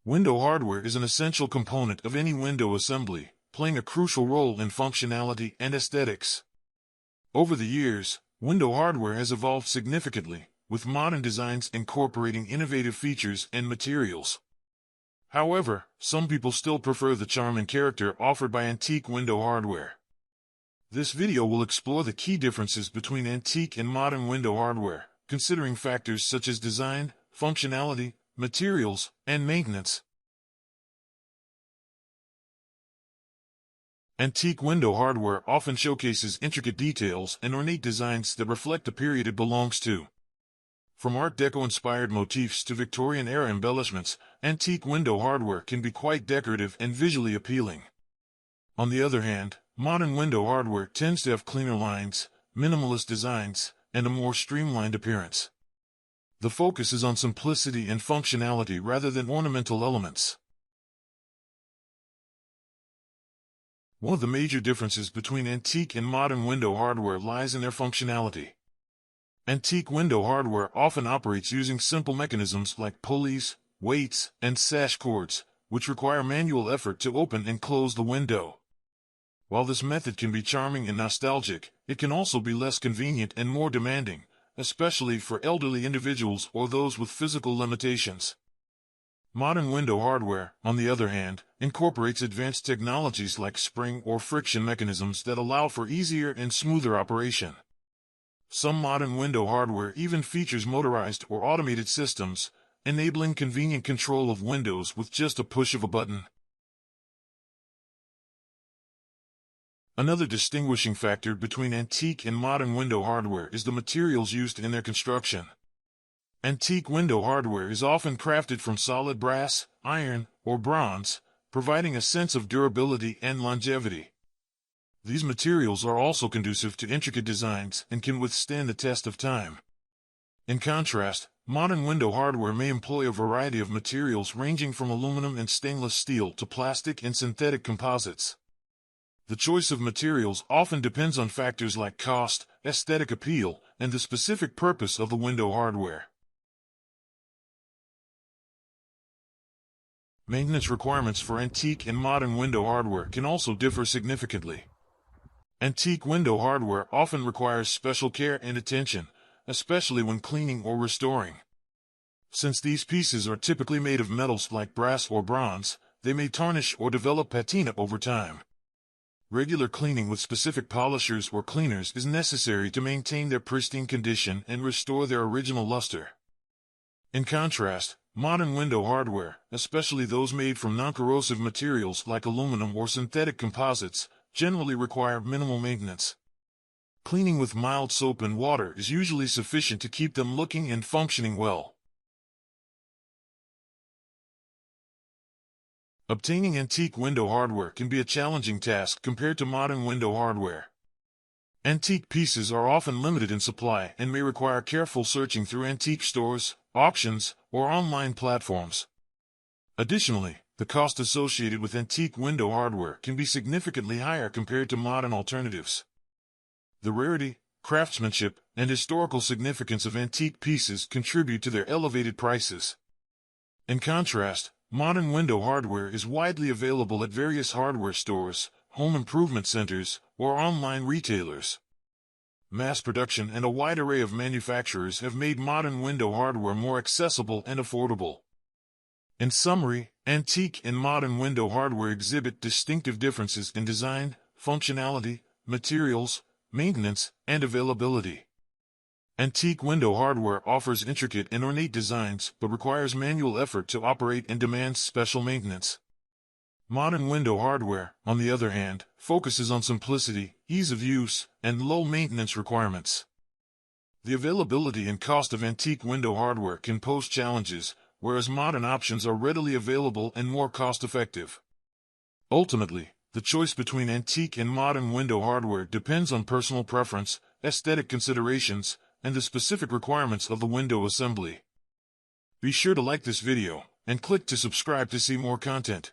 Window hardware is an essential component of any window assembly, playing a crucial role in functionality and aesthetics. Over the years, window hardware has evolved significantly, with modern designs incorporating innovative features and materials. However, some people still prefer the charm and character offered by antique window hardware. This video will explore the key differences between antique and modern window hardware, considering factors such as design, functionality, materials, and maintenance. Antique window hardware often showcases intricate details and ornate designs that reflect the period it belongs to. From Art Deco-inspired motifs to Victorian-era embellishments, antique window hardware can be quite decorative and visually appealing. On the other hand, modern window hardware tends to have cleaner lines, minimalist designs, and a more streamlined appearance. The focus is on simplicity and functionality rather than ornamental elements. One of the major differences between antique and modern window hardware lies in their functionality. Antique window hardware often operates using simple mechanisms like pulleys, weights, and sash cords, which require manual effort to open and close the window. While this method can be charming and nostalgic, it can also be less convenient and more demanding, especially for elderly individuals or those with physical limitations. Modern window hardware, on the other hand, incorporates advanced technologies like spring or friction mechanisms that allow for easier and smoother operation. Some modern window hardware even features motorized or automated systems, enabling convenient control of windows with just a push of a button. Another distinguishing factor between antique and modern window hardware is the materials used in their construction. Antique window hardware is often crafted from solid brass, iron, or bronze, providing a sense of durability and longevity. These materials are also conducive to intricate designs and can withstand the test of time. In contrast, modern window hardware may employ a variety of materials ranging from aluminum and stainless steel to plastic and synthetic composites. The choice of materials often depends on factors like cost, aesthetic appeal, and the specific purpose of the window hardware. Maintenance requirements for antique and modern window hardware can also differ significantly. Antique window hardware often requires special care and attention, especially when cleaning or restoring. Since these pieces are typically made of metals like brass or bronze, they may tarnish or develop patina over time. Regular cleaning with specific polishers or cleaners is necessary to maintain their pristine condition and restore their original luster. In contrast, modern window hardware, especially those made from non-corrosive materials like aluminum or synthetic composites, generally require minimal maintenance. Cleaning with mild soap and water is usually sufficient to keep them looking and functioning well. Obtaining antique window hardware can be a challenging task compared to modern window hardware. Antique pieces are often limited in supply and may require careful searching through antique stores, auctions, or online platforms. Additionally, the cost associated with antique window hardware can be significantly higher compared to modern alternatives. The rarity, craftsmanship, and historical significance of antique pieces contribute to their elevated prices. In contrast, modern window hardware is widely available at various hardware stores, home improvement centers, or online retailers. Mass production and a wide array of manufacturers have made modern window hardware more accessible and affordable. In summary, antique and modern window hardware exhibit distinctive differences in design, functionality, materials, maintenance, and availability. Antique window hardware offers intricate and ornate designs but requires manual effort to operate and demands special maintenance. Modern window hardware, on the other hand, focuses on simplicity, ease of use, and low maintenance requirements. The availability and cost of antique window hardware can pose challenges, whereas modern options are readily available and more cost-effective. Ultimately, the choice between antique and modern window hardware depends on personal preference, aesthetic considerations, and the specific requirements of the window assembly. Be sure to like this video, and click to subscribe to see more content.